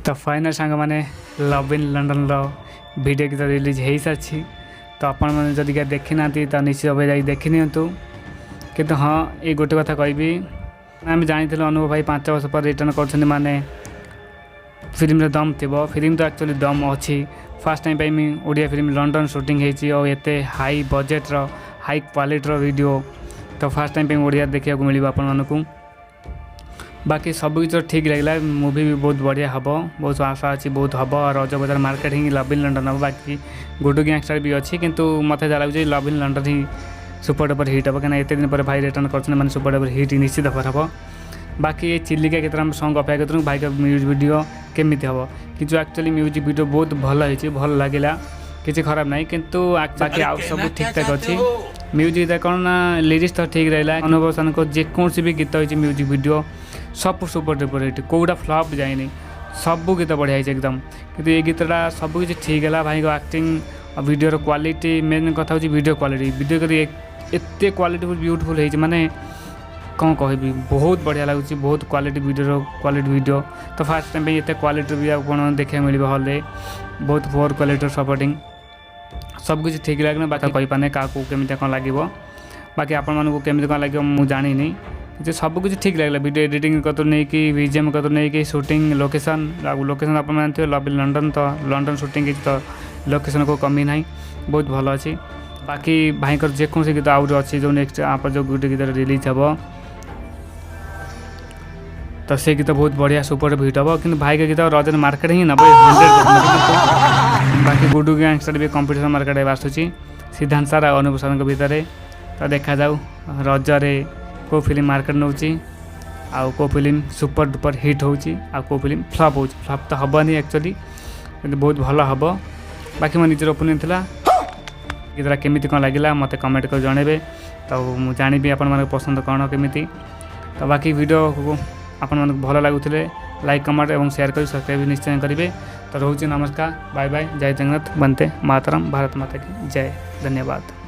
तो फाइनल सांग मैंने लव इन लंडन वीडियो गीत रिलीज हो सारी। तो आपण मैंने जदि क्या देखी ना तो निश्चित भाव जा देखी निंतु कि हाँ ये गोटे कथा कहि आम जानी अनुभव भाई 5 वर्ष पर रिटर्न कर माने फिल्म दम थी। फिल्म तो एक्चुअली दम अच्छी। फास्ट टाइम पाई ओडिया फिल्म लंडन शूटिंग होते हाई बजेट्र हाई क्वालिटीर वीडियो। तो फास्ट टाइम पाई ओडिया देखा मिले आपण को। बाकी सब किसी ठीक लगे। मूवी भी बहुत बढ़िया हम, बहुत आशा अच्छी बहुत हम। रज बजार market he love in London हम। बाकी गुडू गैंगस्टर भी अच्छी किंतु मत जहाँ लगे love in London he super duper hit हम कहीं एत दिन पर भाई रिटर्न कर सुपर डुपर हिट निश्चित भाव हम। बाकी ये चिलिका क्षेत्र में सॉन्ग अपेक्षा करूँ भाई का म्यूजिक वीडियो केमी हम कि एक्चुअली म्यूजिक वीडियो बहुत भल होती भल लगे किसी खराब ना किंतु बाकी आउ सब ठीक ठाक अच्छी। म्यूजिक कौन ना लिरिक्स तो ठीक रहा। अनुभव सान को जेकोसी भी गीत होती म्यूजिक वीडियो सब सुपर डुपर हिट कौटा फ्लॉप जाए सब गीत बढ़िया एकदम। किंतु ये गीतटा सब किसी ठीक है भाई को एक्टिंग वीडियो क्वालिटी मेन कथा हूँ वीडियो क्वालिटी एत क्वालिटीफुल ब्यूटीफुल है माने कौन कह बहुत बढ़िया लगुच बहुत क्वालिटी वीडियो। तो फास्ट टाइम ये क्वालिटी भी आपको देखा मिले हॉल बहुत पोर क्वालिटी सपोर्टिंग सब किसी ठीक लगे। बाकी कही पाने क्या केमी कौन लगे बाकी आपण मानू केमी कौन लगे मुझे जानी सब किसी ठीक लगे। वीडियो एडिटिंग कतु नहीं कि बीजीएम कतु नहीं कि शूटिंग लोकेशन लोकेशन आप जानते लव इन लंडन। तो लंडन शूटिंग तो लोकेशन को कमी ना बहुत भल अच्छी। बाकी भाई जेकोसी गीत आउट अच्छी जो नेक्स्ट आप जो गुड गीत रिलीज हम तो से गीत बहुत बढ़िया सुपर हिट हम। कि भाई का गीत रजन मार्केट ही नब 100%। बाकी गुडू गैंगस्टर भी कंपटीशन मार्केट आसूसी सिद्धांत सार और अनुभव सार भितर। तो देखा जाऊ रजरे को फिल्म मार्केट नौ को फिल्म सुपर डुपर हिट हो फिल्म फ्लॉप हो फ्लॉप तो हेनी एक्चुअली बहुत भल हम। बाकी मो निजर ओपिनियन था गीतटा केमी कौन लगे मत कमेंट कर जनइबे। तो मुझे जानी आपण पसंद कौन केमी। तो बाकी वीडियो को आपण भल लगुले लाइक कमेंट और शेयर कर सब्सक्राइब निश्चय करेंगे। तो रोचे नमस्कार बाय बाय जय जगन्नाथ वंदे मातरम भारत माता की जय धन्यवाद।